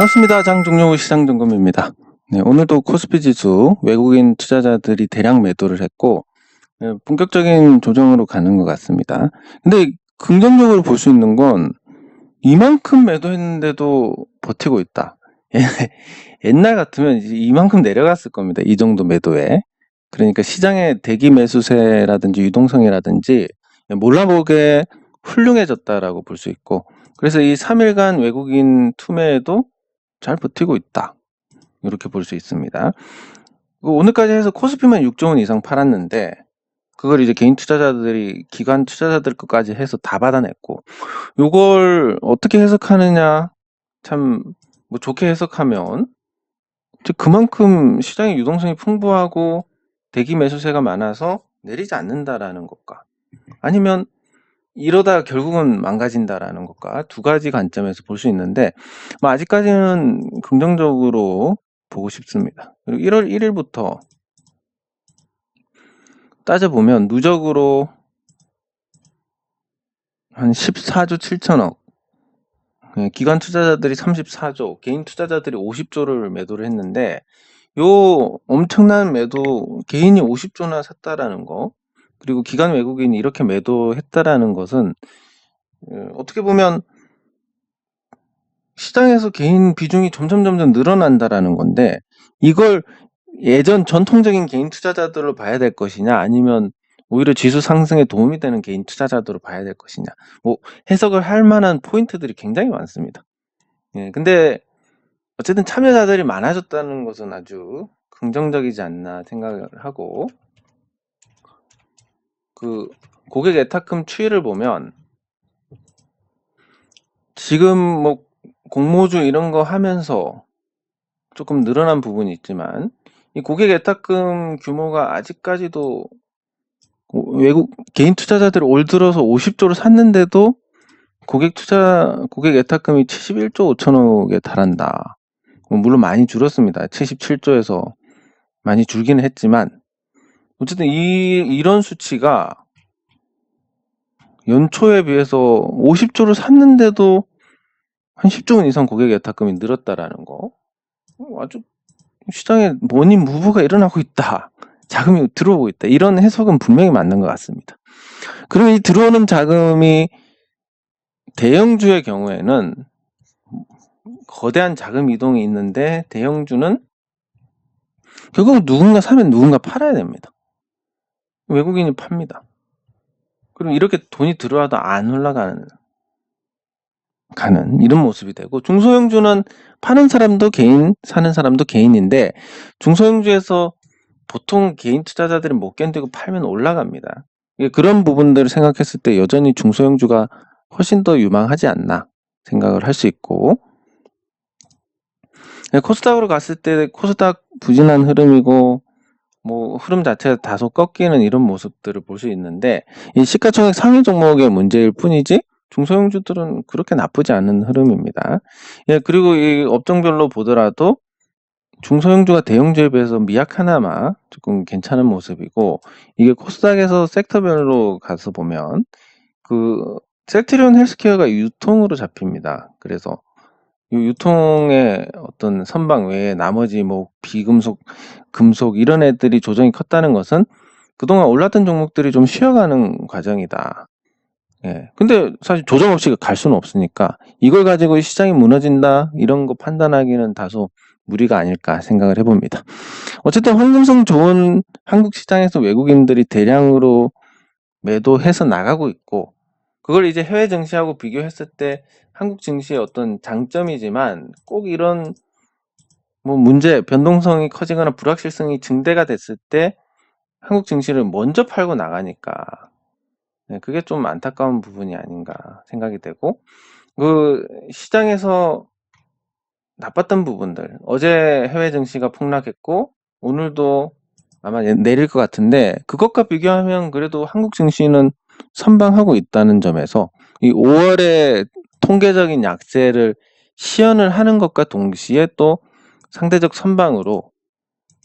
반갑습니다. 장종료 시장점검입니다. 네, 오늘도 코스피 지수 외국인 투자자들이 대량 매도를 했고 본격적인 조정으로 가는 것 같습니다. 근데 긍정적으로 볼 수 있는 건 이만큼 매도했는데도 버티고 있다. 옛날 같으면 이제 이만큼 내려갔을 겁니다. 이 정도 매도에. 그러니까 시장의 대기 매수세라든지 유동성이라든지 몰라보게 훌륭해졌다라고 볼 수 있고, 그래서 이 3일간 외국인 투매에도 잘 버티고 있다. 이렇게 볼 수 있습니다. 오늘까지 해서 코스피만 6조 원 이상 팔았는데 그걸 이제 개인 투자자들이 기관 투자자들 것까지 해서 다 받아냈고, 이걸 어떻게 해석하느냐, 참 뭐 좋게 해석하면 그만큼 시장의 유동성이 풍부하고 대기 매수세가 많아서 내리지 않는다라는 것과, 아니면 이러다 결국은 망가진다라는 것과 두 가지 관점에서 볼 수 있는데, 아직까지는 긍정적으로 보고 싶습니다. 그리고 1월 1일부터 따져보면 누적으로 한 14조 7천억, 기관 투자자들이 34조, 개인 투자자들이 50조를 매도를 했는데, 요 엄청난 매도, 개인이 50조나 샀다라는 거, 그리고 기관 외국인이 이렇게 매도했다라는 것은 어떻게 보면 시장에서 개인 비중이 점점 늘어난다라는 건데, 이걸 예전 전통적인 개인 투자자들로 봐야 될 것이냐, 아니면 오히려 지수 상승에 도움이 되는 개인 투자자들로 봐야 될 것이냐, 뭐 해석을 할 만한 포인트들이 굉장히 많습니다. 근데 어쨌든 참여자들이 많아졌다는 것은 아주 긍정적이지 않나 생각을 하고, 그 고객 예탁금 추이를 보면 지금 뭐 공모주 이런 거 하면서 조금 늘어난 부분이 있지만, 이 고객 예탁금 규모가 아직까지도 외국 개인 투자자들이 올 들어서 50조를 샀는데도 고객 예탁금이 71조 5천억에 달한다. 물론 많이 줄었습니다. 77조에서 많이 줄기는 했지만, 어쨌든 이런 수치가 연초에 비해서 50조를 샀는데도 한 10조 원 이상 고객 예탁금이 늘었다라는 거, 아주 시장에 원인 무브가 일어나고 있다, 자금이 들어오고 있다, 이런 해석은 분명히 맞는 것 같습니다. 그러면 이 들어오는 자금이 대형주의 경우에는 거대한 자금 이동이 있는데, 대형주는 결국 누군가 사면 누군가 팔아야 됩니다. 외국인이 팝니다. 그럼 이렇게 돈이 들어와도 안 올라가는 이런 모습이 되고, 중소형주는 파는 사람도 개인, 사는 사람도 개인인데, 중소형주에서 보통 개인 투자자들이 못 견디고 팔면 올라갑니다. 그런 부분들을 생각했을 때 여전히 중소형주가 훨씬 더 유망하지 않나 생각을 할 수 있고, 코스닥으로 갔을 때 코스닥 부진한 흐름이고, 뭐 흐름 자체가 다소 꺾이는 이런 모습들을 볼 수 있는데, 이 시가총액 상위 종목의 문제일 뿐이지 중소형주들은 그렇게 나쁘지 않은 흐름입니다. 그리고 이 업종별로 보더라도 중소형주가 대형주에 비해서 미약하나마 조금 괜찮은 모습이고, 이게 코스닥에서 섹터별로 가서 보면 그 셀트리온 헬스케어가 유통으로 잡힙니다. 그래서 이 유통의 어떤 선방 외에 나머지 뭐 비금속, 금속 이런 애들이 조정이 컸다는 것은 그동안 올랐던 종목들이 좀 쉬어가는 과정이다. 근데 사실 조정 없이 갈 수는 없으니까 이걸 가지고 시장이 무너진다 이런 거 판단하기는 다소 무리가 아닐까 생각을 해봅니다. 어쨌든 황금성 좋은 한국 시장에서 외국인들이 대량으로 매도해서 나가고 있고, 그걸 이제 해외 증시하고 비교했을 때 한국 증시의 어떤 장점이지만, 꼭 이런 뭐 문제, 변동성이 커지거나 불확실성이 증대가 됐을 때 한국 증시를 먼저 팔고 나가니까, 그게 좀 안타까운 부분이 아닌가 생각이 되고, 그 시장에서 나빴던 부분들, 어제 해외 증시가 폭락했고 오늘도 아마 내릴 것 같은데, 그것과 비교하면 그래도 한국 증시는 선방하고 있다는 점에서 이 5월에 통계적인 약세를 시연을 하는 것과 동시에 또 상대적 선방으로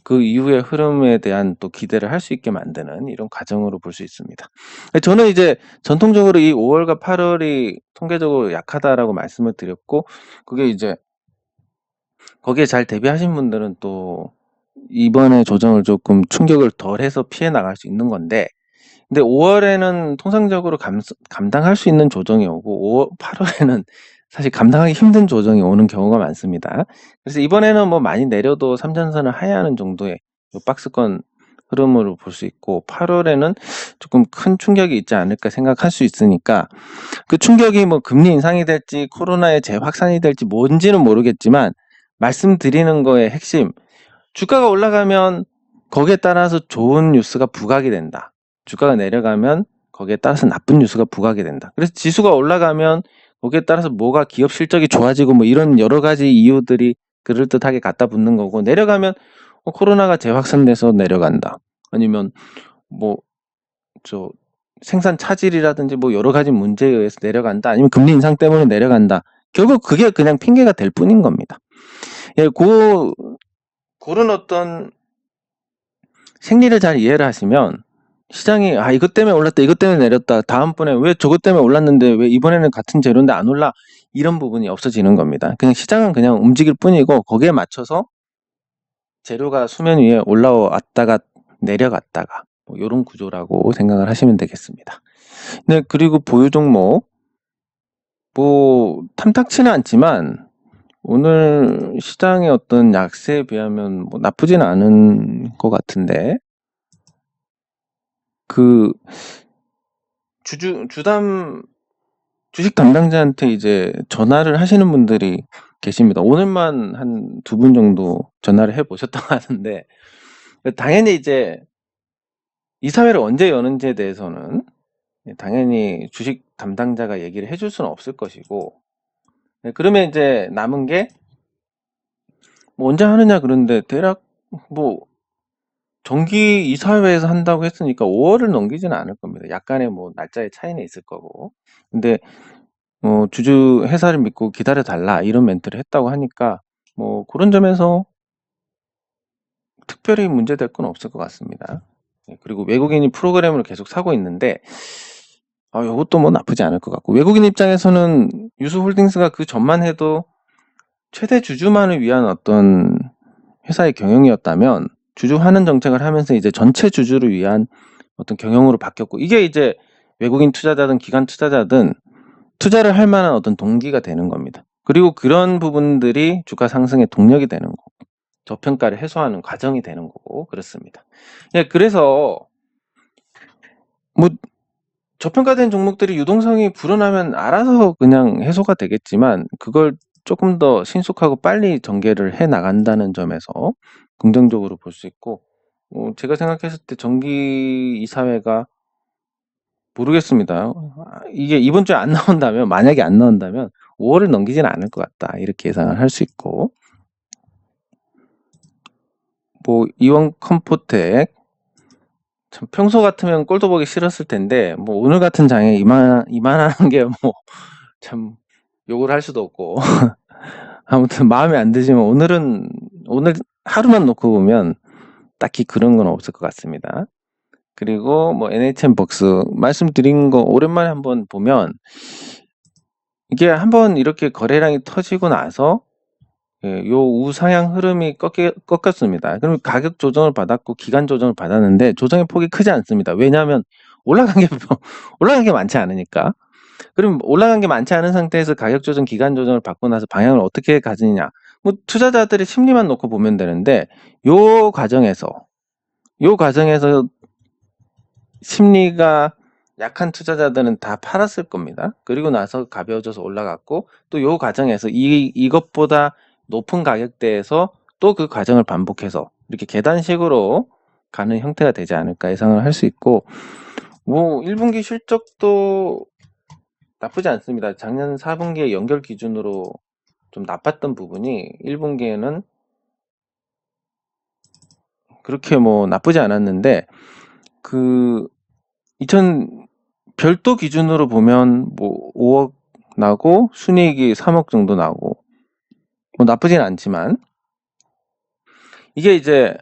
그 이후의 흐름에 대한 또 기대를 할 수 있게 만드는 이런 과정으로 볼 수 있습니다. 저는 이제 전통적으로 이 5월과 8월이 통계적으로 약하다라고 말씀을 드렸고, 그게 이제 거기에 잘 대비하신 분들은 또 이번에 조정을 조금 충격을 덜해서 피해 나갈 수 있는 건데, 근데 5월에는 통상적으로 감당할 수 있는 조정이 오고 8월에는 사실 감당하기 힘든 조정이 오는 경우가 많습니다. 그래서 이번에는 뭐 많이 내려도 3전선을 하회하는 정도의 박스권 흐름으로 볼 수 있고, 8월에는 조금 큰 충격이 있지 않을까 생각할 수 있으니까, 그 충격이 뭐 금리 인상이 될지 코로나의 재확산이 될지 뭔지는 모르겠지만, 말씀드리는 거의 핵심, 주가가 올라가면 거기에 따라서 좋은 뉴스가 부각이 된다. 주가가 내려가면 거기에 따라서 나쁜 뉴스가 부각이 된다. 그래서 지수가 올라가면 거기에 따라서 뭐가 기업 실적이 좋아지고 뭐 이런 여러 가지 이유들이 그럴듯하게 갖다 붙는 거고, 내려가면 코로나가 재확산돼서 내려간다. 아니면 뭐 저 생산 차질이라든지 뭐 여러 가지 문제에 의해서 내려간다. 아니면 금리 인상 때문에 내려간다. 결국 그게 그냥 핑계가 될 뿐인 겁니다. 예, 그런 어떤 생리를 잘 이해를 하시면, 시장이 이것 때문에 올랐다, 이것 때문에 내렸다, 다음번에 왜 저것 때문에 올랐는데 왜 이번에는 같은 재료인데 안 올라, 이런 부분이 없어지는 겁니다. 그냥 시장은 그냥 움직일 뿐이고, 거기에 맞춰서 재료가 수면 위에 올라왔다가 내려갔다가 뭐 이런 구조라고 생각을 하시면 되겠습니다. 네, 그리고 보유 종목 뭐 탐탁치는 않지만 오늘 시장의 어떤 약세에 비하면 뭐 나쁘진 않은 것 같은데, 그 주식 담당자한테 이제 전화를 하시는 분들이 계십니다. 오늘만 한 2분 정도 전화를 해 보셨다고 하는데, 당연히 이제 이사회를 언제 여는지에 대해서는 당연히 주식 담당자가 얘기를 해줄 수는 없을 것이고, 그러면 이제 남은 게 뭐 언제 하느냐 그런데, 대략 뭐 정기 이사회에서 한다고 했으니까 5월을 넘기지는 않을 겁니다. 약간의 뭐 날짜의 차이는 있을 거고. 근데 주주 회사를 믿고 기다려 달라 이런 멘트를 했다고 하니까 뭐 그런 점에서 특별히 문제될 건 없을 것 같습니다. 그리고 외국인이 프로그램을 계속 사고 있는데 이것도 뭐 나쁘지 않을 것 같고, 외국인 입장에서는 유수홀딩스가 그 전만 해도 최대 주주만을 위한 어떤 회사의 경영이었다면, 주주 환원 정책을 하면서 이제 전체 주주를 위한 어떤 경영으로 바뀌었고, 이게 이제 외국인 투자자든 기관 투자자든 투자를 할 만한 어떤 동기가 되는 겁니다. 그리고 그런 부분들이 주가 상승의 동력이 되는 거고, 저평가를 해소하는 과정이 되는 거고, 그렇습니다. 예, 그래서 뭐 저평가된 종목들이 유동성이 불어나면 알아서 그냥 해소가 되겠지만, 그걸 조금 더 신속하고 빨리 전개를 해 나간다는 점에서 긍정적으로 볼 수 있고, 제가 생각했을 때 정기 이사회가 모르겠습니다. 이게 이번 주에 안 나온다면, 만약에 안 나온다면 5월을 넘기지는 않을 것 같다, 이렇게 예상을 할 수 있고, 뭐 이원 컴포텍 참 평소 같으면 꼴도 보기 싫었을 텐데, 뭐 오늘 같은 장에 이만한 게 뭐 참 욕을 할 수도 없고 아무튼 마음에 안 드시면 오늘 하루만 놓고 보면 딱히 그런 건 없을 것 같습니다. 그리고 뭐 NHN벅스 말씀드린 거 오랜만에 한번 보면, 이게 한번 이렇게 거래량이 터지고 나서 요 우상향 흐름이 꺾였습니다. 그럼 가격 조정을 받았고 기간 조정을 받았는데 조정의 폭이 크지 않습니다. 왜냐하면 올라간 게 올라간 게 많지 않으니까. 그럼 올라간 게 많지 않은 상태에서 가격 조정, 기간 조정을 받고 나서 방향을 어떻게 가지느냐? 뭐 투자자들의 심리만 놓고 보면 되는데, 요 과정에서 심리가 약한 투자자들은 다 팔았을 겁니다. 그리고 나서 가벼워져서 올라갔고, 또 요 과정에서 이것보다 높은 가격대에서 또 그 과정을 반복해서 이렇게 계단식으로 가는 형태가 되지 않을까 예상을 할 수 있고, 뭐 1분기 실적도 나쁘지 않습니다. 작년 4분기의 연결 기준으로 좀 나빴던 부분이 1분기에는 그렇게 뭐 나쁘지 않았는데, 그 별도 기준으로 보면 뭐 5억 나고 순이익이 3억 정도 나고 뭐 나쁘진 않지만, 이게 이제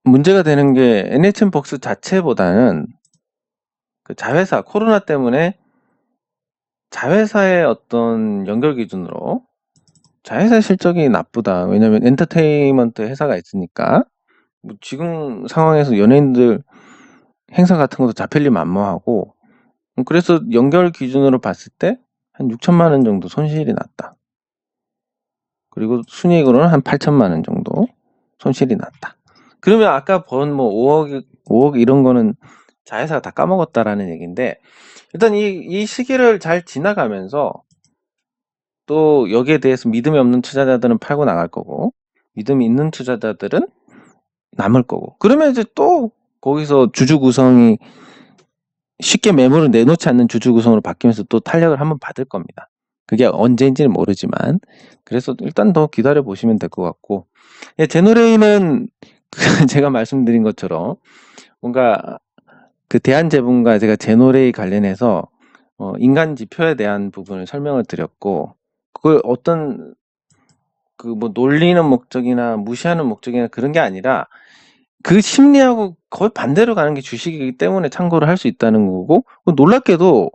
문제가 되는 게 NHN벅스 자체보다는 그 자회사, 코로나 때문에 자회사의 어떤 연결 기준으로 자회사 실적이 나쁘다. 왜냐면 엔터테인먼트 회사가 있으니까. 뭐 지금 상황에서 연예인들 행사 같은 것도 잡힐 일 만무하고, 그래서 연결 기준으로 봤을 때 한 6천만 원 정도 손실이 났다. 그리고 순이익으로는 한 8천만 원 정도 손실이 났다. 그러면 아까 번 뭐 5억 이런 거는 자회사가 다 까먹었다라는 얘기인데, 일단 이 시기를 잘 지나가면서 또 여기에 대해서 믿음이 없는 투자자들은 팔고 나갈 거고, 믿음이 있는 투자자들은 남을 거고, 그러면 이제 또 거기서 주주 구성이 쉽게 매물을 내놓지 않는 주주 구성으로 바뀌면서 또 탄력을 한번 받을 겁니다. 그게 언제인지는 모르지만, 그래서 일단 더 기다려 보시면 될 것 같고, 예, 제노레이는 제가 말씀드린 것처럼 뭔가 그 대한제분과 제가 제노레이 관련해서 인간 지표에 대한 부분을 설명을 드렸고, 그걸 어떤 그 뭐 놀리는 목적이나 무시하는 목적이나 그런 게 아니라 그 심리하고 거의 반대로 가는 게 주식이기 때문에 참고를 할 수 있다는 거고, 놀랍게도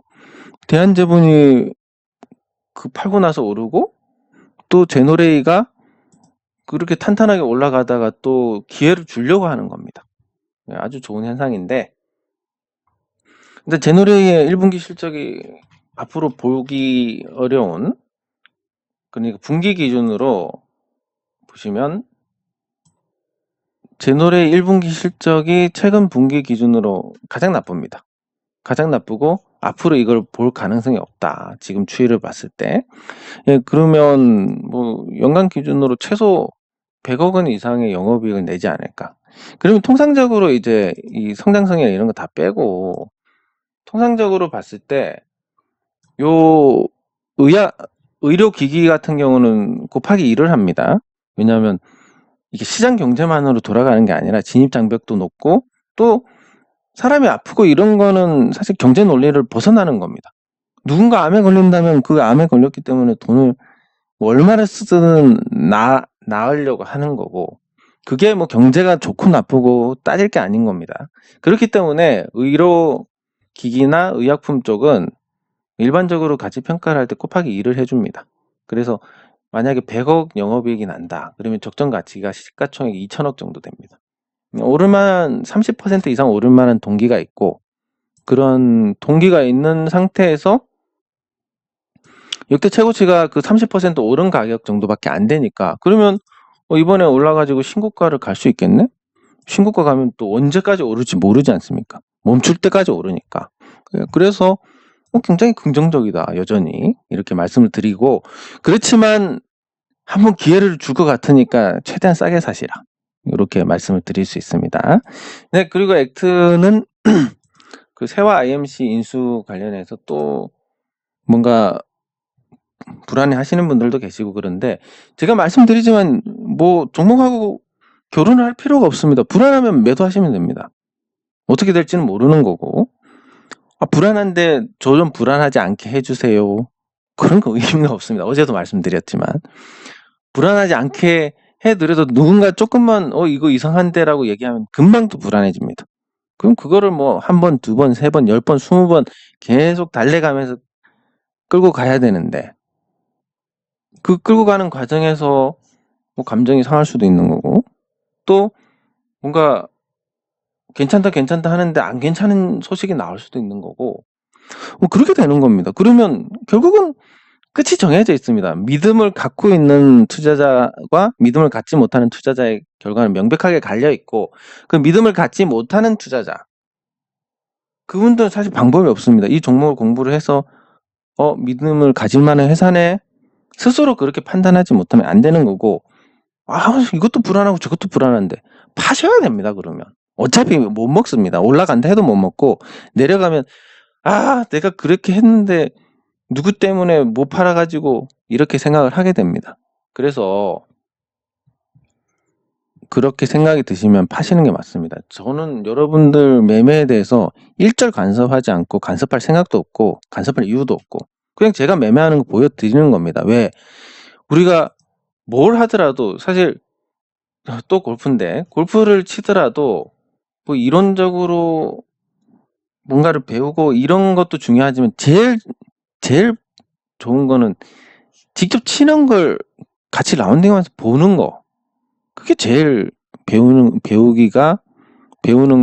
대한제분이 그 팔고 나서 오르고, 또 제노레이가 그렇게 탄탄하게 올라가다가 또 기회를 주려고 하는 겁니다. 아주 좋은 현상인데, 근데 제노레이의 1분기 실적이 앞으로 보기 어려운, 그러니까 분기 기준으로 보시면 제노레이 1분기 실적이 최근 분기 기준으로 가장 나쁩니다. 가장 나쁘고 앞으로 이걸 볼 가능성이 없다. 지금 추이를 봤을 때. 예, 그러면 뭐 연간 기준으로 최소 100억 원 이상의 영업이익을 내지 않을까. 그러면 통상적으로 이제 이 성장성이나 이런 거 다 빼고 통상적으로 봤을 때 요 의료기기 같은 경우는 곱하기 1을 합니다. 왜냐하면 이게 시장 경제만으로 돌아가는 게 아니라 진입 장벽도 높고, 또 사람이 아프고 이런 거는 사실 경제 논리를 벗어나는 겁니다. 누군가 암에 걸린다면 그 암에 걸렸기 때문에 돈을 뭐 얼마나 쓰든 나으려고 하는 거고, 그게 뭐 경제가 좋고 나쁘고 따질 게 아닌 겁니다. 그렇기 때문에 의료기기나 의약품 쪽은 일반적으로 가치 평가를 할 때 곱하기 2를 해줍니다. 그래서 만약에 100억 영업이익이 난다. 그러면 적정 가치가 시가총액 2천억 정도 됩니다. 오를만한 30% 이상 오를만한 동기가 있고, 그런 동기가 있는 상태에서 역대 최고치가 그 30% 오른 가격 정도밖에 안 되니까, 그러면 이번에 올라가지고 신고가를 갈 수 있겠네? 신고가 가면 또 언제까지 오를지 모르지 않습니까? 멈출 때까지 오르니까. 그래서 굉장히 긍정적이다, 여전히. 이렇게 말씀을 드리고, 그렇지만 한번 기회를 줄 것 같으니까 최대한 싸게 사시라. 이렇게 말씀을 드릴 수 있습니다. 네, 그리고 액트는 그 세화 IMC 인수 관련해서 또 뭔가 불안해 하시는 분들도 계시고 그런데, 제가 말씀드리지만 뭐 종목하고 결혼을 할 필요가 없습니다. 불안하면 매도하시면 됩니다. 어떻게 될지는 모르는 거고, 불안한데 저 좀 불안하지 않게 해주세요. 그런 거 의미가 없습니다. 어제도 말씀드렸지만. 불안하지 않게 해드려도 누군가 조금만 이거 이상한데라고 얘기하면 금방 또 불안해집니다. 그럼 그거를 뭐 한 번, 두 번, 세 번, 10번, 20번 계속 달래가면서 끌고 가야 되는데, 그 끌고 가는 과정에서 뭐 감정이 상할 수도 있는 거고, 또 뭔가 괜찮다 하는데 안 괜찮은 소식이 나올 수도 있는 거고, 뭐 그렇게 되는 겁니다. 그러면 결국은 끝이 정해져 있습니다. 믿음을 갖고 있는 투자자와 믿음을 갖지 못하는 투자자의 결과는 명백하게 갈려 있고, 그 믿음을 갖지 못하는 투자자, 그분들은 사실 방법이 없습니다. 이 종목을 공부를 해서 믿음을 가질 만한 회사네, 스스로 그렇게 판단하지 못하면 안 되는 거고, 이것도 불안하고 저것도 불안한데 파셔야 됩니다. 그러면 어차피 못 먹습니다. 올라간다 해도 못 먹고, 내려가면 내가 그렇게 했는데 누구 때문에 못 팔아가지고 이렇게 생각을 하게 됩니다. 그래서 그렇게 생각이 드시면 파시는 게 맞습니다. 저는 여러분들 매매에 대해서 일절 간섭하지 않고, 간섭할 생각도 없고 간섭할 이유도 없고, 그냥 제가 매매하는 거 보여드리는 겁니다. 왜? 우리가 뭘 하더라도 사실 또 골프인데, 골프를 치더라도 뭐 이론적으로 뭔가를 배우고 이런 것도 중요하지만 제일 좋은 거는 직접 치는 걸 같이 라운딩하면서 보는 거. 그게 제일 배우는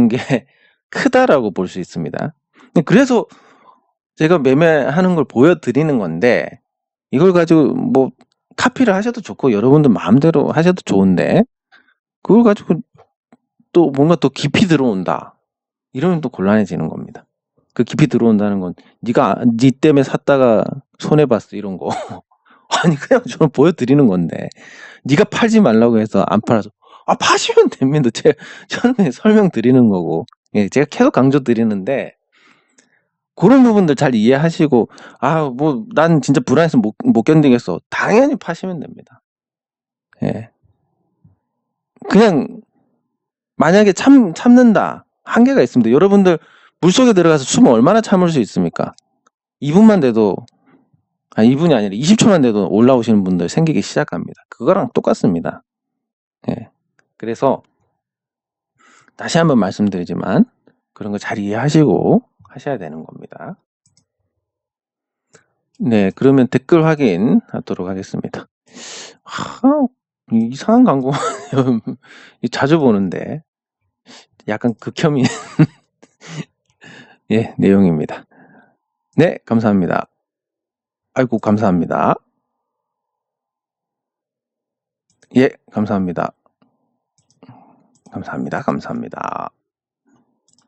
게 크다라고 볼 수 있습니다. 그래서 제가 매매하는 걸 보여드리는 건데, 이걸 가지고 뭐 카피를 하셔도 좋고 여러분들 마음대로 하셔도 좋은데, 그걸 가지고 또 뭔가 또 깊이 들어온다, 이러면 또 곤란해지는 겁니다. 그 깊이 들어온다는 건 니 때문에 샀다가 손해봤어, 이런 거. 아니, 그냥 저는 보여드리는 건데, 니가 팔지 말라고 해서 안 팔아서 파시면 됩니다. 저는 그냥 설명드리는 거고, 예, 제가 계속 강조드리는데, 그런 부분들 잘 이해하시고, 뭐 난 진짜 불안해서 못 견디겠어, 당연히 파시면 됩니다. 예. 그냥 만약에 참는다, 한계가 있습니다. 여러분들 물속에 들어가서 숨을 얼마나 참을 수 있습니까? 2분만 돼도, 2분이 아니라 20초만 돼도 올라오시는 분들 생기기 시작합니다. 그거랑 똑같습니다. 예. 그래서 다시 한번 말씀드리지만, 그런 거 잘 이해하시고 하셔야 되는 겁니다. 네, 그러면 댓글 확인하도록 하겠습니다. 이상한 광고 자주 보는데 약간 극혐인 예, 내용입니다. 네, 감사합니다. 아이고, 감사합니다. 예, 감사합니다. 감사합니다.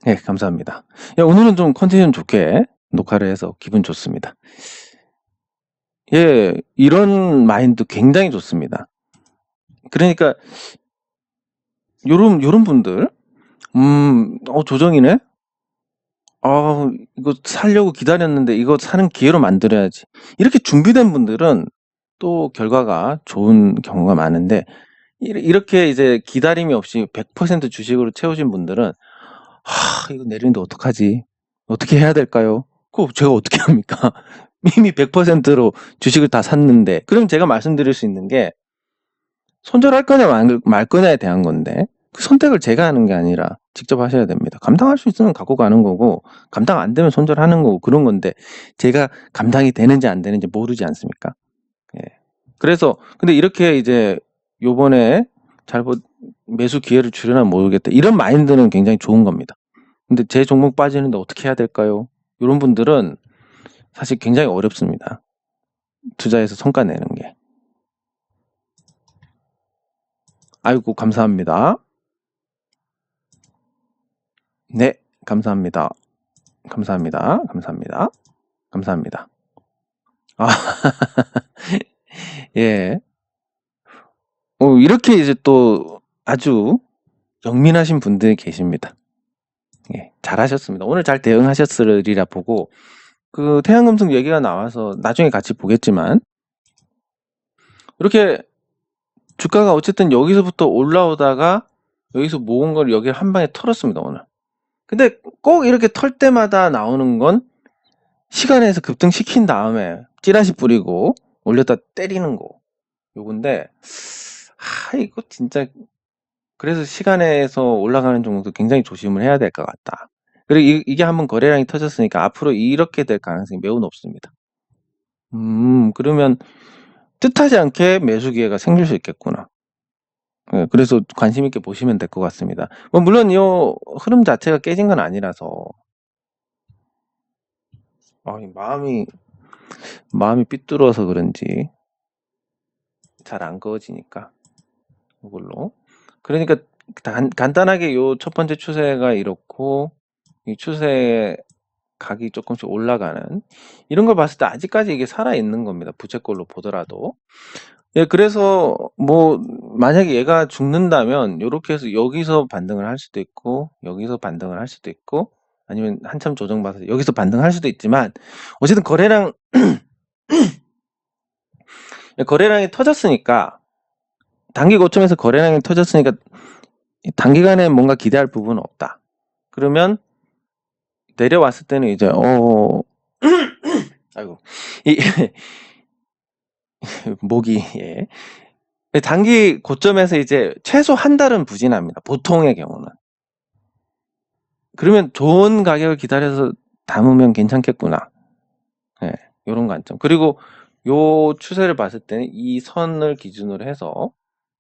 예, 감사합니다. 오늘은 좀 컨디션 좋게 녹화를 해서 기분 좋습니다. 예, 이런 마인드 굉장히 좋습니다. 그러니까 요런 분들, 조정이네? 이거 사려고 기다렸는데 이거 사는 기회로 만들어야지, 이렇게 준비된 분들은 또 결과가 좋은 경우가 많은데, 이렇게 이제 기다림이 없이 100% 주식으로 채우신 분들은 이거 내리는데 어떡하지? 어떻게 해야 될까요? 그거 제가 어떻게 합니까? 이미 100%로 주식을 다 샀는데. 그럼 제가 말씀드릴 수 있는 게, 손절할 거냐 말 거냐에 대한 건데, 그 선택을 제가 하는 게 아니라 직접 하셔야 됩니다. 감당할 수 있으면 갖고 가는 거고, 감당 안 되면 손절하는 거고, 그런 건데, 제가 감당이 되는지 안 되는지 모르지 않습니까? 예. 그래서 근데 이렇게 이제 요번에 매수 기회를 주려나 모르겠다, 이런 마인드는 굉장히 좋은 겁니다. 근데 제 종목 빠지는데 어떻게 해야 될까요? 이런 분들은 사실 굉장히 어렵습니다. 투자해서 성과 내는 게. 아이고, 감사합니다. 네, 감사합니다. 감사합니다. 예. 이렇게 이제 또 아주 영민하신 분들이 계십니다. 예, 잘하셨습니다. 오늘 잘 대응하셨으리라 보고, 그 태양금속 얘기가 나와서 나중에 같이 보겠지만, 이렇게 주가가 어쨌든 여기서부터 올라오다가 여기서 모은 걸 여기 한 방에 털었습니다, 오늘. 근데 꼭 이렇게 털 때마다 나오는 건 시간에서 급등시킨 다음에 찌라시 뿌리고 올렸다 때리는 거, 요건데, 이거 진짜, 그래서 시간에서 올라가는 종목도 굉장히 조심을 해야 될 것 같다. 그리고 이게 한번 거래량이 터졌으니까 앞으로 이렇게 될 가능성이 매우 높습니다. 그러면 뜻하지 않게 매수 기회가 생길 수 있겠구나. 예, 그래서 관심 있게 보시면 될 것 같습니다. 물론 이 흐름 자체가 깨진 건 아니라서, 마음이 삐뚤어서 그런지 잘 안 그어지니까, 이걸로. 그러니까 간단하게 요 첫 번째 추세가 이렇고, 이 추세의 각이 조금씩 올라가는, 이런 걸 봤을 때 아직까지 이게 살아있는 겁니다. 부채꼴로 보더라도. 예, 그래서 뭐 만약에 얘가 죽는다면 요렇게 해서 여기서 반등을 할 수도 있고, 여기서 반등을 할 수도 있고, 아니면 한참 조정받아서 여기서 반등할 수도 있지만, 어쨌든 거래량이 터졌으니까, 단기 고점에서 거래량이 터졌으니까 단기간에 뭔가 기대할 부분은 없다. 그러면 내려왔을 때는 이제 아이고, 목이, 예. 단기 고점에서 이제 최소 한 달은 부진합니다, 보통의 경우는. 그러면 좋은 가격을 기다려서 담으면 괜찮겠구나. 예, 요런 관점. 그리고 요 추세를 봤을 때는 이 선을 기준으로 해서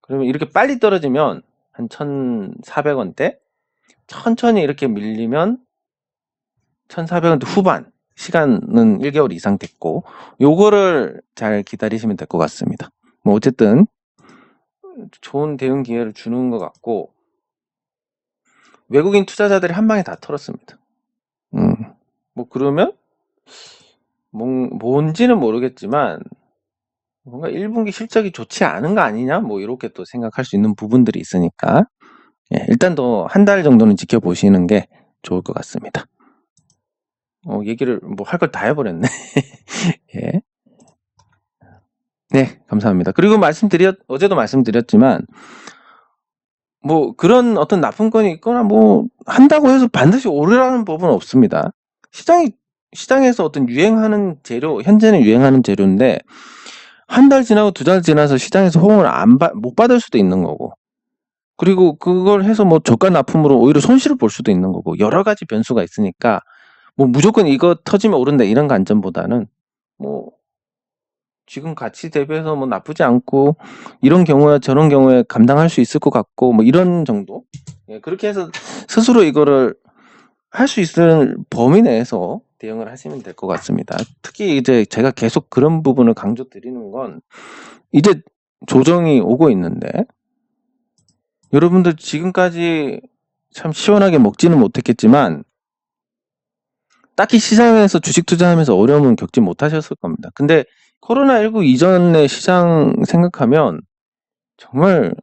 그러면 이렇게 빨리 떨어지면 한 1,400원대, 천천히 이렇게 밀리면 1,400원대 후반, 시간은 1개월 이상 됐고, 요거를 잘 기다리시면 될 것 같습니다. 뭐 어쨌든 좋은 대응 기회를 주는 것 같고, 외국인 투자자들이 한 방에 다 털었습니다. 뭐 그러면 뭔지는 모르겠지만 뭔가 1분기 실적이 좋지 않은 거 아니냐, 뭐 이렇게 또 생각할 수 있는 부분들이 있으니까, 예, 일단 더 한 달 정도는 지켜보시는 게 좋을 것 같습니다. 얘기를 뭐 할 걸 다 해버렸네. 예. 네, 감사합니다. 그리고 어제도 말씀드렸지만, 뭐 그런 어떤 나쁜 건이 있거나 뭐 한다고 해서 반드시 오르라는 법은 없습니다. 시장에서 어떤 유행하는 재료, 현재는 유행하는 재료인데, 한 달 지나고 2달 지나서 시장에서 호응을 못 받을 수도 있는 거고, 그리고 그걸 해서 뭐 저가 납품으로 오히려 손실을 볼 수도 있는 거고, 여러 가지 변수가 있으니까, 뭐 무조건 이거 터지면 오른다 이런 관점보다는, 뭐 지금 가치 대비해서 뭐 나쁘지 않고, 이런 경우에 저런 경우에 감당할 수 있을 것 같고, 뭐 이런 정도? 예, 그렇게 해서 스스로 이거를 할 수 있을 범위 내에서 대응을 하시면 될 것 같습니다. 특히 이제 제가 계속 그런 부분을 강조드리는 건, 이제 조정이 오고 있는데, 여러분들 지금까지 참 시원하게 먹지는 못했겠지만, 딱히 시장에서 주식 투자하면서 어려움은 겪지 못하셨을 겁니다. 근데 코로나19 이전의 시장 생각하면 정말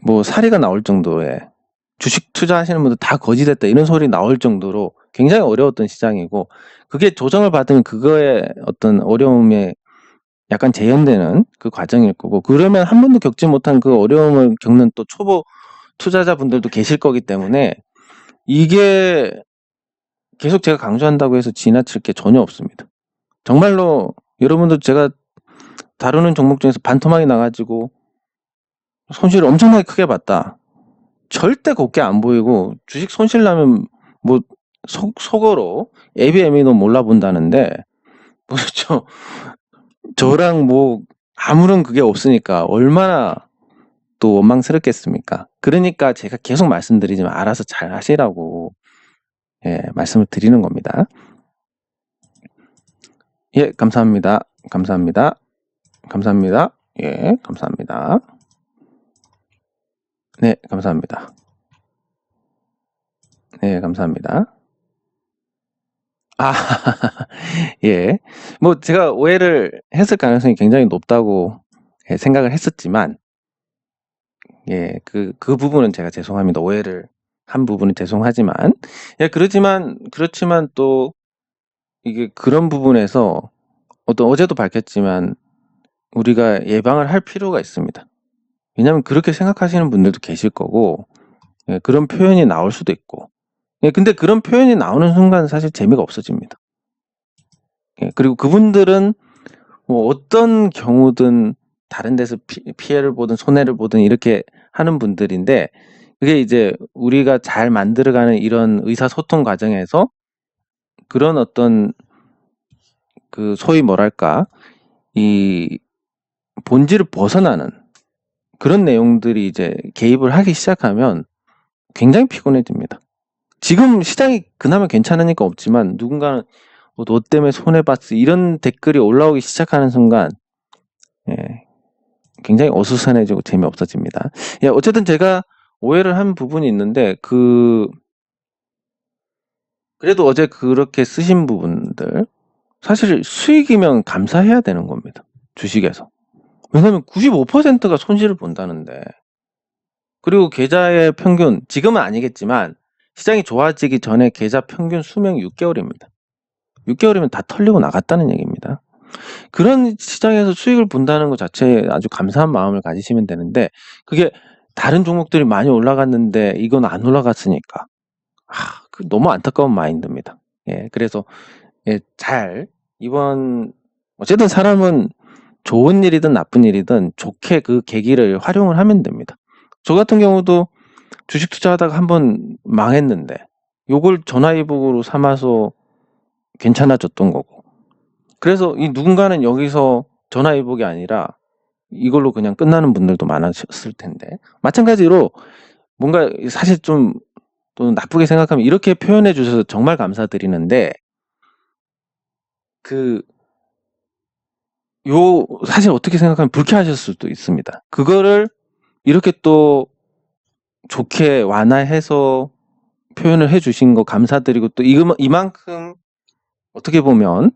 뭐 사리가 나올 정도의, 주식 투자하시는 분들 다 거지됐다 이런 소리 나올 정도로 굉장히 어려웠던 시장이고, 그게 조정을 받으면 그거의 어떤 어려움에 약간 재현되는 그 과정일 거고, 그러면 한 번도 겪지 못한 그 어려움을 겪는 또 초보 투자자분들도 계실 거기 때문에, 이게 계속 제가 강조한다고 해서 지나칠 게 전혀 없습니다. 정말로 여러분들 제가 다루는 종목 중에서 반토막이 나가지고 손실을 엄청나게 크게 봤다, 절대 곱게 안 보이고, 주식 손실 나면 뭐 속어로 ABM이도 몰라본다는데, 뭐 저랑 뭐 아무런 그게 없으니까 얼마나 또 원망스럽겠습니까? 그러니까 제가 계속 말씀드리지만 알아서 잘 하시라고, 예, 말씀을 드리는 겁니다. 예, 감사합니다. 감사합니다. 감사합니다. 예, 감사합니다. 네, 감사합니다. 네, 감사합니다. 아, 예. 뭐 제가 오해를 했을 가능성이 굉장히 높다고, 예, 생각을 했었지만, 예, 그 부분은 제가 죄송합니다. 오해를 한 부분은 죄송하지만, 예, 그렇지만 또 이게 그런 부분에서 어제도 밝혔지만 우리가 예방을 할 필요가 있습니다. 왜냐하면 그렇게 생각하시는 분들도 계실 거고, 예, 그런 표현이 나올 수도 있고, 예, 근데 그런 표현이 나오는 순간 사실 재미가 없어집니다. 예, 그리고 그분들은 뭐 어떤 경우든 다른 데서 피해를 보든 손해를 보든 이렇게 하는 분들인데, 그게 이제 우리가 잘 만들어가는 이런 의사소통 과정에서 그런 어떤 그 소위 뭐랄까, 이 본질을 벗어나는 그런 내용들이 이제 개입을 하기 시작하면 굉장히 피곤해집니다. 지금 시장이 그나마 괜찮으니까 없지만, 누군가는 너 때문에 손해봤어 이런 댓글이 올라오기 시작하는 순간, 예, 굉장히 어수선해지고 재미없어집니다. 예, 어쨌든 제가 오해를 한 부분이 있는데, 그래도 어제 그렇게 쓰신 부분들, 사실 수익이면 감사해야 되는 겁니다. 주식에서. 왜냐면 95%가 손실을 본다는데, 그리고 계좌의 평균, 지금은 아니겠지만 시장이 좋아지기 전에 계좌 평균 수명이 6개월입니다. 6개월이면 다 털리고 나갔다는 얘기입니다. 그런 시장에서 수익을 본다는 것 자체에 아주 감사한 마음을 가지시면 되는데, 그게 다른 종목들이 많이 올라갔는데 이건 안 올라갔으니까, 너무 안타까운 마인드입니다. 예, 그래서, 예, 어쨌든 사람은 좋은 일이든 나쁜 일이든 좋게 그 계기를 활용을 하면 됩니다. 저 같은 경우도 주식 투자하다가 한번 망했는데, 요걸 전화위복으로 삼아서 괜찮아졌던 거고, 그래서 이 누군가는 여기서 전화위복이 아니라 이걸로 그냥 끝나는 분들도 많았을 텐데. 마찬가지로 뭔가 사실 좀 또 나쁘게 생각하면 이렇게 표현해 주셔서 정말 감사드리는데, 그, 사실 어떻게 생각하면 불쾌하실 수도 있습니다. 그거를 이렇게 또 좋게 완화해서 표현을 해 주신 거 감사드리고, 또 이만큼 어떻게 보면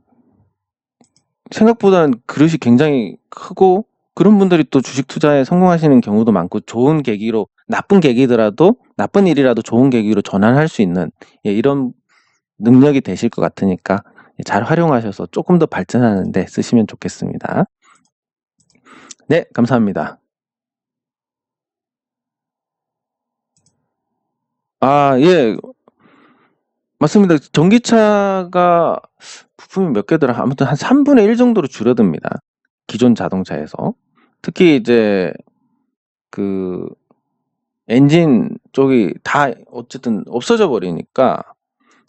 생각보다는 그릇이 굉장히 크고, 그런 분들이 또 주식 투자에 성공하시는 경우도 많고, 좋은 계기로, 나쁜 계기더라도, 나쁜 일이라도 좋은 계기로 전환할 수 있는, 이런 능력이 되실 것 같으니까 잘 활용하셔서 조금 더 발전하는 데 쓰시면 좋겠습니다. 네, 감사합니다. 예. 맞습니다. 전기차가 부품이 몇 개더라? 아무튼 한 3분의 1 정도로 줄어듭니다. 기존 자동차에서. 특히 이제 그 엔진 쪽이 다 어쨌든 없어져 버리니까,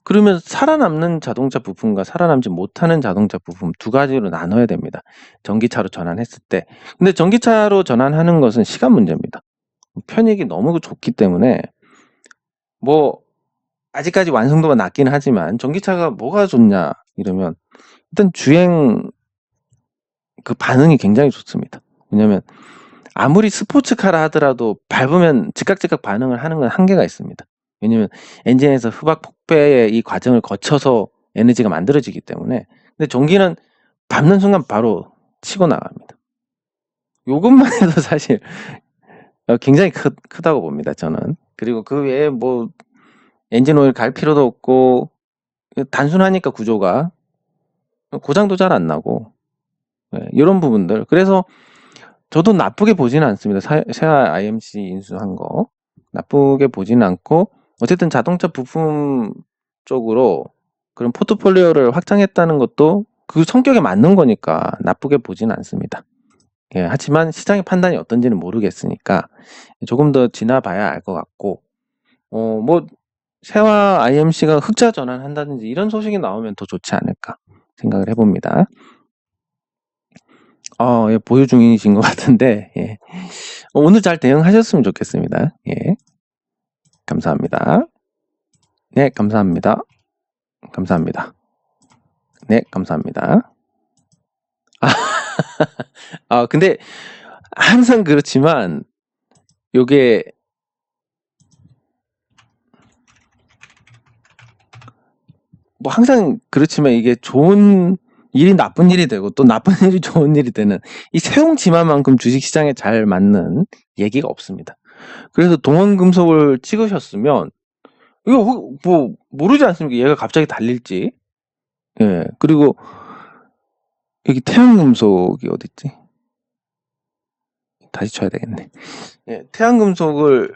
그러면 살아남는 자동차 부품과 살아남지 못하는 자동차 부품 두 가지로 나눠야 됩니다. 전기차로 전환했을 때. 근데 전기차로 전환하는 것은 시간 문제입니다. 편익이 너무 좋기 때문에, 뭐 아직까지 완성도가 낮긴 하지만 전기차가 뭐가 좋냐 이러면 일단 주행 그 반응이 굉장히 좋습니다. 왜냐면 아무리 스포츠카라 하더라도 밟으면 즉각 반응을 하는 건 한계가 있습니다. 왜냐면 엔진에서 후박 폭배의 이 과정을 거쳐서 에너지가 만들어지기 때문에. 근데 전기는 밟는 순간 바로 치고 나갑니다. 요것만 해도 사실 굉장히 크다고 봅니다, 저는. 그리고 그 외에 뭐 엔진 오일 갈 필요도 없고, 단순하니까 구조가 고장도 잘 안 나고, 이런 부분들. 그래서 저도 나쁘게 보지는 않습니다. 샤아 IMC 인수한 거 나쁘게 보지는 않고, 어쨌든 자동차 부품 쪽으로 그런 포트폴리오를 확장했다는 것도 그 성격에 맞는 거니까 나쁘게 보지는 않습니다. 하지만 시장의 판단이 어떤지는 모르겠으니까 조금 더 지나봐야 알 것 같고, 뭐 세화 IMC가 흑자 전환한다든지 이런 소식이 나오면 더 좋지 않을까 생각을 해봅니다. 예, 보유 중이신 것 같은데, 예. 오늘 잘 대응하셨으면 좋겠습니다. 예. 감사합니다. 네, 감사합니다. 감사합니다. 네, 감사합니다. 근데 항상 그렇지만 요게 뭐 항상 그렇지만 이게 좋은 일이 나쁜 일이 되고 또 나쁜 일이 좋은 일이 되는, 이 세용지마만큼 주식시장에 잘 맞는 얘기가 없습니다. 그래서 동원금속을 찍으셨으면 이거 뭐 모르지 않습니까? 얘가 갑자기 달릴지. 예. 그리고 여기 태양금속이 어딨지? 다시 쳐야 되겠네. 예, 태양금속을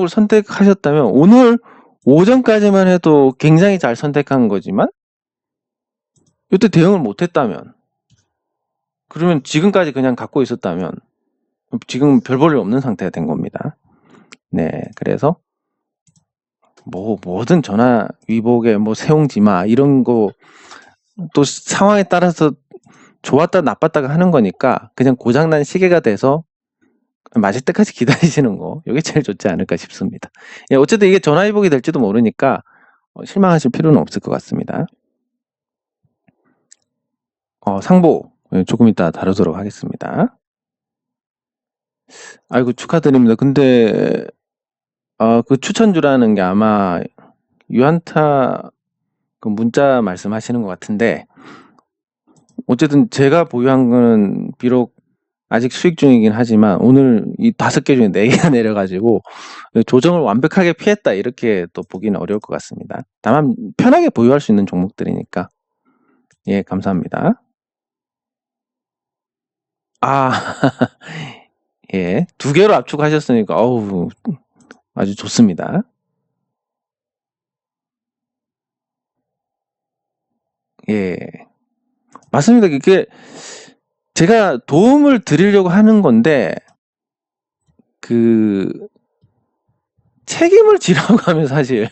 선택하셨다면 오늘 오전까지만 해도 굉장히 잘 선택한 거지만, 이때 대응을 못했다면, 그러면 지금까지 그냥 갖고 있었다면 지금 별 볼 일 없는 상태가 된 겁니다. 네, 그래서 뭐든 전화 위복에 세용지마 이런 거 또 상황에 따라서 좋았다 나빴다가 하는 거니까 그냥 고장난 시계가 돼서 마실 때까지 기다리시는 거, 이게 제일 좋지 않을까 싶습니다. 예, 어쨌든 이게 전화위복이 될지도 모르니까 실망하실 필요는 없을 것 같습니다. 상보 조금 이따 다루도록 하겠습니다. 아이고, 축하드립니다. 근데 그 추천주라는 게 아마 유한타 그 문자 말씀하시는 것 같은데, 어쨌든 제가 보유한 거는 비록 아직 수익 중이긴 하지만 오늘 이 5개 중에 4개가 내려가지고 조정을 완벽하게 피했다 이렇게 또 보기는 어려울 것 같습니다. 다만 편하게 보유할 수 있는 종목들이니까. 예, 감사합니다. 예, 2개로 압축하셨으니까 어우, 아주 좋습니다. 예, 맞습니다. 이게 제가 도움을 드리려고 하는 건데 그 책임을 지라고 하면 사실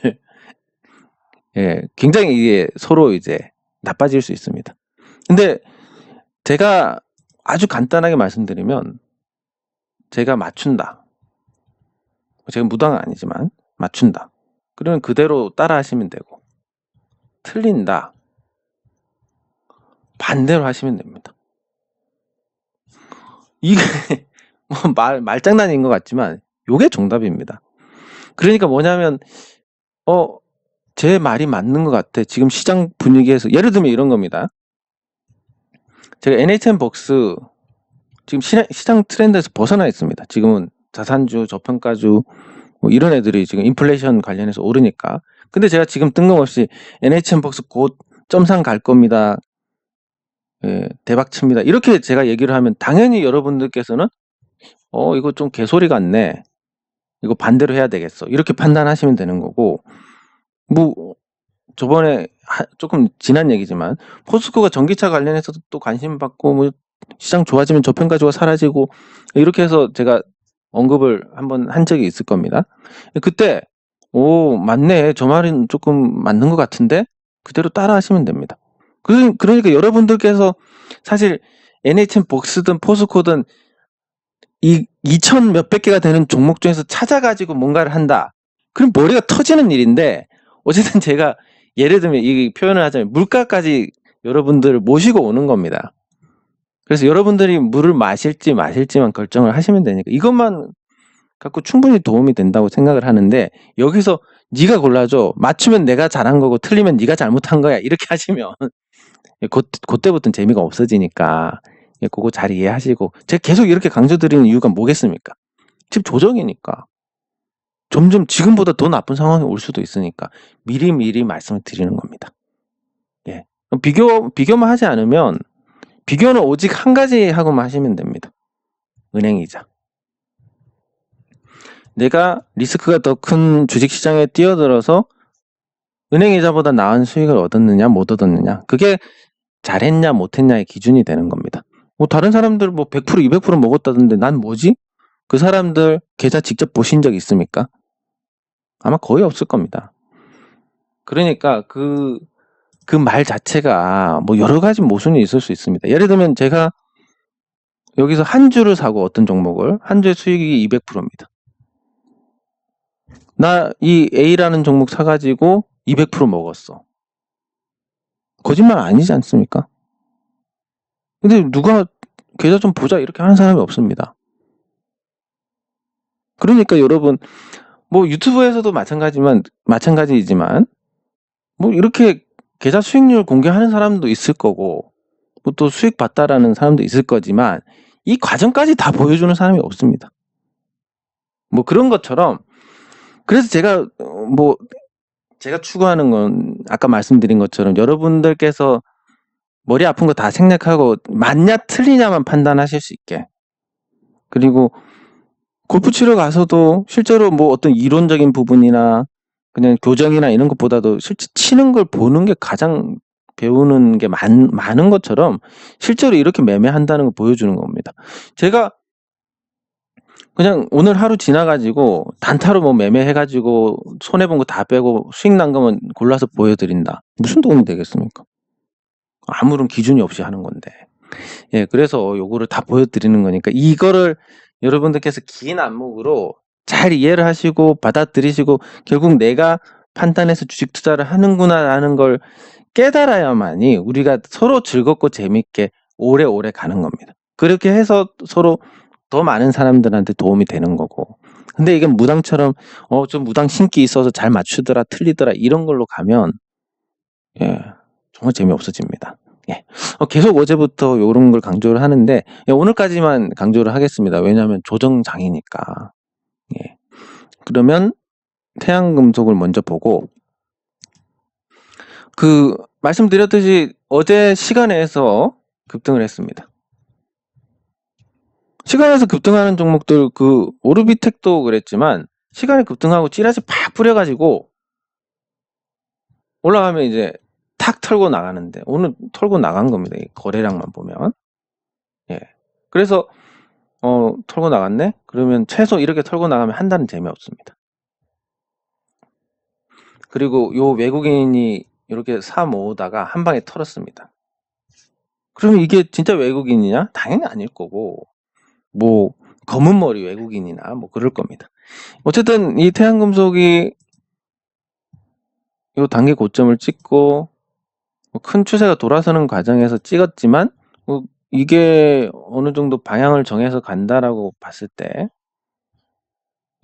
예, 굉장히 이게 서로 이제 나빠질 수 있습니다. 근데 제가 아주 간단하게 말씀드리면 제가 맞춘다. 제가 무당은 아니지만 맞춘다. 그러면 그대로 따라 하시면 되고 틀린다. 반대로 하시면 됩니다. 이게 뭐 말장난인 것 같지만 요게 정답입니다. 그러니까 뭐냐면 제 말이 맞는 것 같아. 지금 시장 분위기에서 예를 들면 이런 겁니다. 제가 NHN 벅스 지금 시장 트렌드에서 벗어나 있습니다. 지금은 자산주, 저평가주 뭐 이런 애들이 지금 인플레이션 관련해서 오르니까. 근데 제가 지금 뜬금없이 NHN 벅스 곧 점상 갈 겁니다. 예, 대박 칩니다. 이렇게 제가 얘기를 하면 당연히 여러분들께서는 이거 좀 개소리 같네. 이거 반대로 해야 되겠어. 이렇게 판단하시면 되는 거고, 뭐 저번에 조금 지난 얘기지만 포스코가 전기차 관련해서도 또 관심 받고 뭐 시장 좋아지면 저평가주가 사라지고 이렇게 해서 제가 언급을 한번 한 적이 있을 겁니다. 그때 맞네. 저 말은 조금 맞는 것 같은데 그대로 따라 하시면 됩니다. 그러니까 여러분들께서 사실 NHN 복스든 포스코든 이 2천 몇백 개가 되는 종목 중에서 찾아가지고 뭔가를 한다. 그럼 머리가 터지는 일인데 어쨌든 제가 예를 들면 이 표현을 하자면 물가까지 여러분들을 모시고 오는 겁니다. 그래서 여러분들이 물을 마실지만 결정을 하시면 되니까 이것만 갖고 충분히 도움이 된다고 생각을 하는데 여기서 네가 골라줘. 맞추면 내가 잘한 거고 틀리면 네가 잘못한 거야. 이렇게 하시면 그때부터는 재미가 없어지니까 그거 잘 이해하시고 제가 계속 이렇게 강조드리는 이유가 뭐겠습니까? 지금 조정이니까. 점점 지금보다 더 나쁜 상황이 올 수도 있으니까 미리 말씀을 드리는 겁니다. 예. 비교만 하지 않으면 비교는 오직 한 가지 하고만 하시면 됩니다. 은행이자. 내가 리스크가 더 큰 주식시장에 뛰어들어서 은행이자보다 나은 수익을 얻었느냐 못 얻었느냐 그게 잘했냐 못했냐의 기준이 되는 겁니다. 뭐 다른 사람들 뭐 100% 200% 먹었다던데 난 뭐지? 그 사람들 계좌 직접 보신 적 있습니까? 아마 거의 없을 겁니다. 그러니까 그 말 자체가 뭐 여러 가지 모순이 있을 수 있습니다. 예를 들면 제가 여기서 한 주를 사고 어떤 종목을 한 주의 수익이 200%입니다. 나 이 A라는 종목 사가지고 200% 먹었어. 거짓말 아니지 않습니까? 근데 누가 계좌 좀 보자 이렇게 하는 사람이 없습니다. 그러니까 여러분 뭐 유튜브에서도 마찬가지이지만 뭐 이렇게 계좌 수익률 공개하는 사람도 있을 거고 뭐 또 수익 봤다라는 사람도 있을 거지만 이 과정까지 다 보여주는 사람이 없습니다. 뭐 그런 것처럼 그래서 제가 제가 추구하는 건 아까 말씀드린 것처럼 여러분들께서 머리 아픈 거 다 생략하고 맞냐 틀리냐만 판단하실 수 있게 그리고 골프 치러 가서도 실제로 뭐 어떤 이론적인 부분이나 그냥 교정이나 이런 것보다도 실제 치는 걸 보는 게 가장 배우는 게 많은 것처럼 실제로 이렇게 매매한다는 걸 보여주는 겁니다. 제가 그냥 오늘 하루 지나가지고 단타로 뭐 매매해가지고 손해본 거 다 빼고 수익 난 거면 골라서 보여드린다. 무슨 도움이 되겠습니까? 아무런 기준이 없이 하는 건데. 예, 그래서 요거를 다 보여드리는 거니까 이거를 여러분들께서 긴 안목으로 잘 이해를 하시고 받아들이시고 결국 내가 판단해서 주식 투자를 하는구나라는 걸 깨달아야만이 우리가 서로 즐겁고 재밌게 오래오래 가는 겁니다. 그렇게 해서 서로 더 많은 사람들한테 도움이 되는 거고. 근데 이게 무당처럼 좀 무당 신기 있어서 잘 맞추더라 틀리더라 이런 걸로 가면 예, 정말 재미없어집니다. 예. 계속 어제부터 이런 걸 강조를 하는데 예, 오늘까지만 강조를 하겠습니다. 왜냐하면 조정장이니까. 예. 그러면 태양금속을 먼저 보고 말씀드렸듯이 어제 시간에서 급등을 했습니다. 시간에서 급등하는 종목들 오르비텍도 그랬지만 시간에 급등하고 찌라시 팍 뿌려가지고 올라가면 이제 탁 털고 나가는데 오늘 털고 나간 겁니다. 이 거래량만 보면. 예. 그래서 털고 나갔네? 그러면 최소 이렇게 털고 나가면 한 달은 재미없습니다. 그리고 요 외국인이 이렇게 사 모으다가 한 방에 털었습니다. 그러면 이게 진짜 외국인이냐? 당연히 아닐 거고, 뭐 검은 머리 외국인이나 뭐 그럴 겁니다. 어쨌든 이 태양금속이 요 단기 고점을 찍고 큰 추세가 돌아서는 과정에서 찍었지만 이게 어느 정도 방향을 정해서 간다라고 봤을 때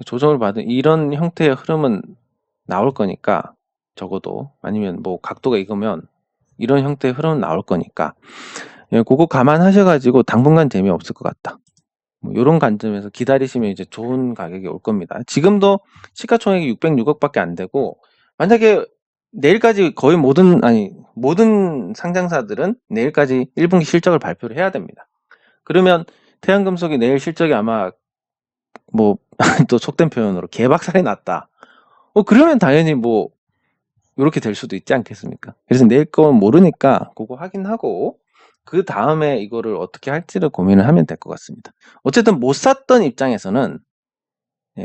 조정을 받은 이런 형태의 흐름은 나올 거니까, 적어도 아니면 뭐 각도가 익으면 이런 형태의 흐름은 나올 거니까 그거 감안하셔가지고 당분간 재미없을 것 같다. 뭐 이런 관점에서 기다리시면 이제 좋은 가격이 올 겁니다. 지금도 시가총액이 606억밖에 안 되고, 만약에 내일까지 거의 모든 상장사들은 내일까지 1분기 실적을 발표를 해야 됩니다. 그러면 태양금속이 내일 실적이 아마 뭐 또 속된 표현으로 개박살이 났다. 그러면 당연히 뭐 이렇게 될 수도 있지 않겠습니까? 그래서 내일 건 모르니까 그거 확인하고 그 다음에 이거를 어떻게 할지를 고민을 하면 될 것 같습니다. 어쨌든 못 샀던 입장에서는,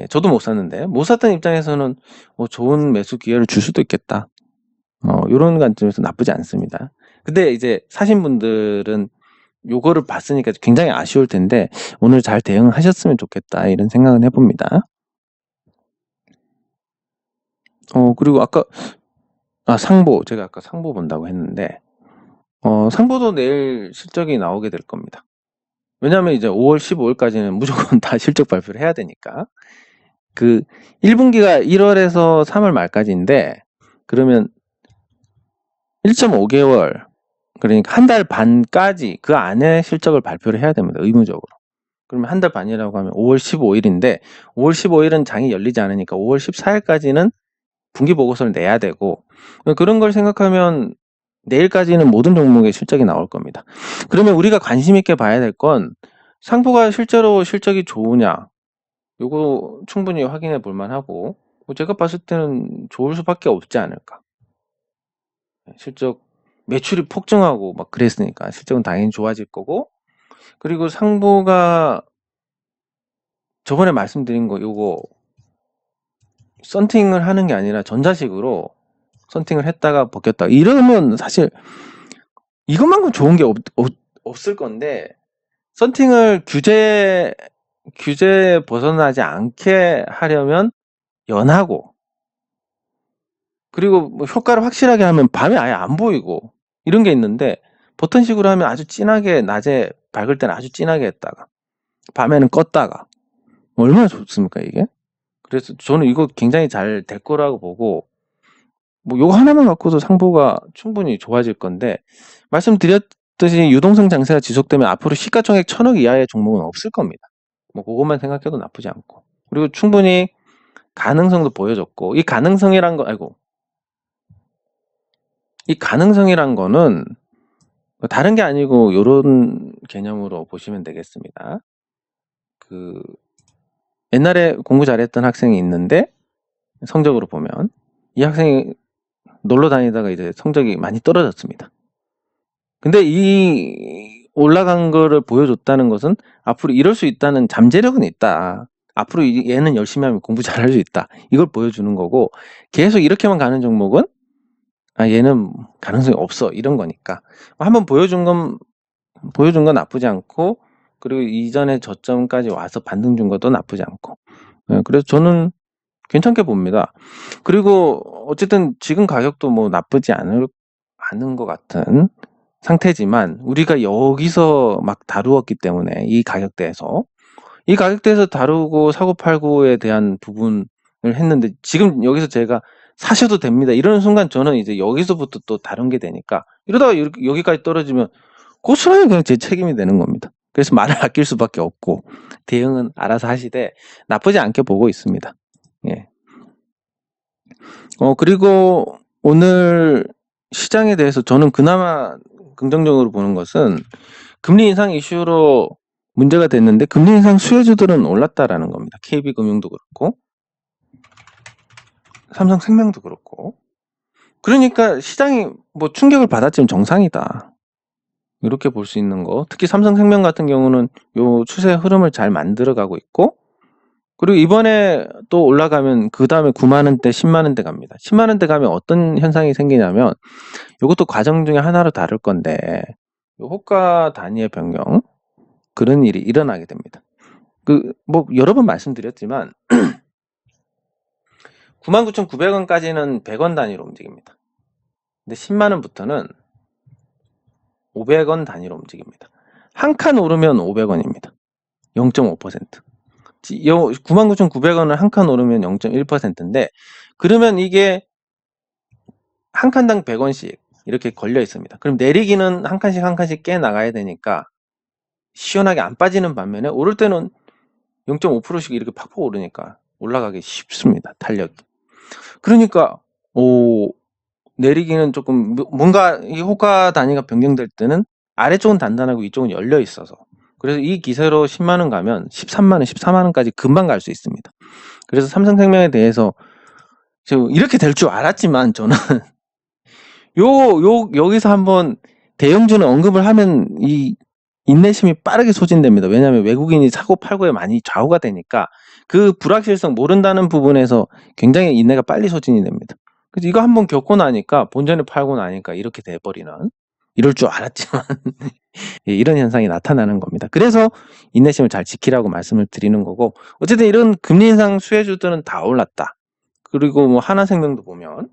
저도 못 샀는데 못 샀던 입장에서는 좋은 매수 기회를 줄 수도 있겠다. 이런 관점에서 나쁘지 않습니다. 근데 이제 사신 분들은 요거를 봤으니까 굉장히 아쉬울 텐데 오늘 잘 대응하셨으면 좋겠다, 이런 생각은 해봅니다. 그리고 아까 상보, 제가 아까 상보 본다고 했는데 상보도 내일 실적이 나오게 될 겁니다. 왜냐하면 이제 5월 15일까지는 무조건 다 실적 발표를 해야 되니까. 그 1분기가 1월에서 3월 말까지인데, 그러면 1.5개월, 그러니까 한 달 반까지 그 안에 실적을 발표를 해야 됩니다, 의무적으로. 그러면 한 달 반이라고 하면 5월 15일인데 5월 15일은 장이 열리지 않으니까 5월 14일까지는 분기 보고서를 내야 되고, 그런 걸 생각하면 내일까지는 모든 종목의 실적이 나올 겁니다. 그러면 우리가 관심 있게 봐야 될 건 상보가 실제로 실적이 좋으냐, 요거 충분히 확인해 볼 만하고, 제가 봤을 때는 좋을 수밖에 없지 않을까. 실적 매출이 폭증하고 막 그랬으니까 실적은 당연히 좋아질 거고, 그리고 상보가 저번에 말씀드린 거 요거 썬팅을 하는 게 아니라 전자식으로 썬팅을 했다가 벗겼다, 이러면 사실 이것만큼 좋은 게 없을 건데, 썬팅을 규제 벗어나지 않게 하려면 연하고, 그리고 뭐 효과를 확실하게 하면 밤에 아예 안 보이고 이런 게 있는데, 버튼식으로 하면 아주 진하게 낮에 밝을 때는 아주 진하게 했다가 밤에는 껐다가 얼마나 좋습니까 이게? 그래서 저는 이거 굉장히 잘 될 거라고 보고, 뭐 요거 하나만 갖고도 상보가 충분히 좋아질 건데, 말씀드렸듯이 유동성 장세가 지속되면 앞으로 시가총액 1,000억 이하의 종목은 없을 겁니다. 뭐 그것만 생각해도 나쁘지 않고, 그리고 충분히 가능성도 보여줬고, 이 가능성이란 거는 다른 게 아니고 요런 개념으로 보시면 되겠습니다. 그 옛날에 공부 잘했던 학생이 있는데 성적으로 보면 이 학생이 놀러 다니다가 이제 성적이 많이 떨어졌습니다. 근데 이 올라간 거를 보여줬다는 것은 앞으로 이럴 수 있다는 잠재력은 있다. 앞으로 얘는 열심히 하면 공부 잘할 수 있다, 이걸 보여주는 거고, 계속 이렇게만 가는 종목은 얘는 가능성이 없어, 이런 거니까. 한번 보여준 건 나쁘지 않고, 그리고 이전에 저점까지 와서 반등 준 것도 나쁘지 않고, 그래서 저는 괜찮게 봅니다. 그리고 어쨌든 지금 가격도 뭐 나쁘지 않은 것 같은 상태지만, 우리가 여기서 막 다루었기 때문에 이 가격대에서 다루고 사고 팔고에 대한 부분을 했는데, 지금 여기서 제가 사셔도 됩니다 이러는 순간 저는 이제 여기서부터 또 다른 게 되니까, 이러다가 여기까지 떨어지면 고스란히 그냥 제 책임이 되는 겁니다. 그래서 말을 아낄 수밖에 없고, 대응은 알아서 하시되 나쁘지 않게 보고 있습니다. 예. 그리고 오늘 시장에 대해서 저는 그나마 긍정적으로 보는 것은, 금리 인상 이슈로 문제가 됐는데 금리 인상 수혜주들은 올랐다라는 겁니다. KB금융도 그렇고 삼성생명도 그렇고. 그러니까 시장이 뭐 충격을 받았지만 정상이다, 이렇게 볼 수 있는 거. 특히 삼성생명 같은 경우는 요 추세 흐름을 잘 만들어가고 있고, 그리고 이번에 또 올라가면 그 다음에 9만 원대, 10만 원대 갑니다. 10만 원대 가면 어떤 현상이 생기냐면 이것도 과정 중에 하나로 다룰 건데 호가 단위의 변경 그런 일이 일어나게 됩니다. 뭐 여러 번 말씀드렸지만 99,900원까지는 100원 단위로 움직입니다. 근데 10만 원부터는 500원 단위로 움직입니다. 한 칸 오르면 500원입니다. 0.5%. 99,900원을 한 칸 오르면 0.1%인데 그러면 이게 한 칸당 100원씩 이렇게 걸려 있습니다. 그럼 내리기는 한 칸씩 깨 나가야 되니까 시원하게 안 빠지는 반면에 오를 때는 0.5%씩 이렇게 팍팍 오르니까 올라가기 쉽습니다. 탄력이. 그러니까 내리기는 조금 뭔가 이 호가 단위가 변경될 때는 아래쪽은 단단하고 위쪽은 열려 있어서 그래서 이 기세로 10만 원 가면 13만 원, 14만 원까지 금방 갈 수 있습니다. 그래서 삼성생명에 대해서 지금 이렇게 될 줄 알았지만 저는 여기서 한번 대형주는 언급을 하면 이 인내심이 빠르게 소진됩니다. 왜냐하면 외국인이 사고 팔고에 많이 좌우가 되니까 그 불확실성 모른다는 부분에서 굉장히 인내가 빨리 소진이 됩니다. 그래서 이거 한번 겪고 나니까 본전을 팔고 나니까 이렇게 돼버리는 이럴 줄 알았지만 이런 현상이 나타나는 겁니다. 그래서 인내심을 잘 지키라고 말씀을 드리는 거고 어쨌든 이런 금리 인상 수혜주들은 다 올랐다. 그리고 뭐 하나생명도 보면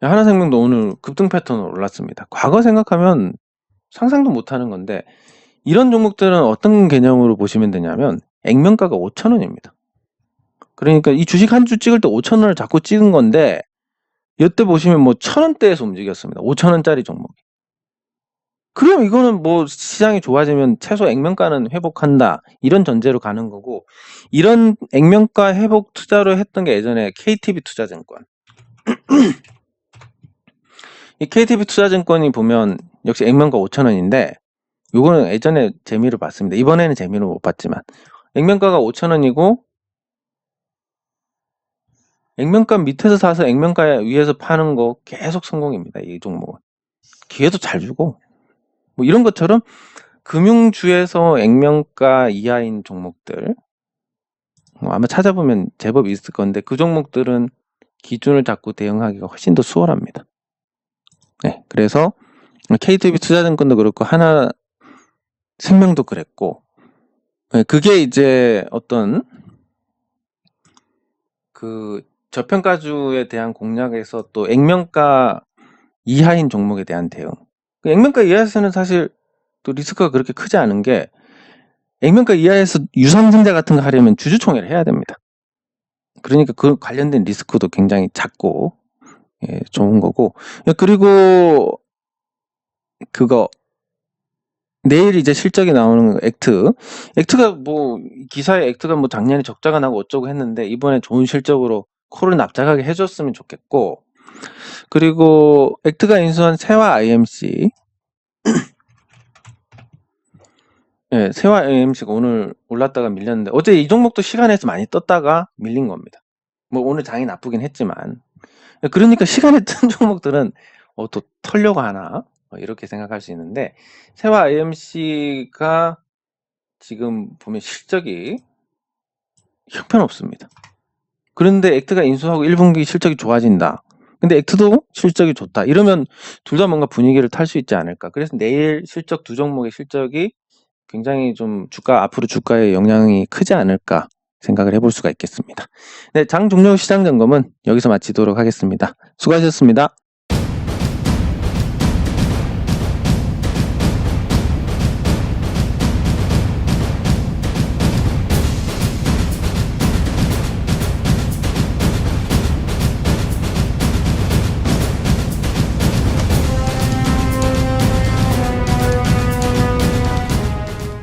하나생명도 오늘 급등 패턴으로 올랐습니다. 과거 생각하면 상상도 못하는 건데 이런 종목들은 어떤 개념으로 보시면 되냐면 액면가가 5,000원입니다. 그러니까 이 주식 한 주 찍을 때 5,000원을 자꾸 찍은 건데 이때 보시면 뭐 1,000원대에서 움직였습니다. 5,000원짜리 종목이. 그럼 이거는 뭐 시장이 좋아지면 최소 액면가는 회복한다 이런 전제로 가는 거고 이런 액면가 회복 투자로 했던 게 예전에 KTB 투자증권 이 KTB 투자증권이 보면 역시 액면가 5,000원인데 요거는 예전에 재미로 봤습니다. 이번에는 재미로 못 봤지만 액면가가 5,000원이고 액면가 밑에서 사서 액면가 위에서 파는 거 계속 성공입니다. 이 종목은 기회도 잘 주고 뭐 이런 것처럼 금융주에서 액면가 이하인 종목들 아마 찾아보면 제법 있을 건데 그 종목들은 기준을 잡고 대응하기가 훨씬 더 수월합니다. 네, 그래서 KTB 투자증권도 그렇고 하나생명도 그랬고 네, 그게 이제 어떤 그 저평가주에 대한 공략에서 또 액면가 이하인 종목에 대한 대응. 액면가 이하에서는 사실 또 리스크가 그렇게 크지 않은 게 액면가 이하에서 유상증자 같은 거 하려면 주주총회를 해야 됩니다. 그러니까 그 관련된 리스크도 굉장히 작고 좋은 거고 그리고 그거 내일 이제 실적이 나오는 액트가 뭐 기사에 액트가 뭐 작년에 적자가 나고 어쩌고 했는데 이번에 좋은 실적으로 코를 납작하게 해줬으면 좋겠고 그리고 액트가 인수한 세화 IMC 네, 세화 IMC가 오늘 올랐다가 밀렸는데 어제 이 종목도 시간에서 많이 떴다가 밀린 겁니다. 뭐 오늘 장이 나쁘긴 했지만 그러니까 시간에 뜬 종목들은 또 털려고 하나 이렇게 생각할 수 있는데 세화 IMC가 지금 보면 실적이 형편없습니다. 그런데 액트가 인수하고 1분기 실적이 좋아진다. 근데 액트도 실적이 좋다. 이러면 둘 다 뭔가 분위기를 탈 수 있지 않을까. 그래서 내일 실적 두 종목의 실적이 굉장히 좀 앞으로 주가에 영향이 크지 않을까 생각을 해볼 수가 있겠습니다. 네, 장 종료 시장 점검은 여기서 마치도록 하겠습니다. 수고하셨습니다.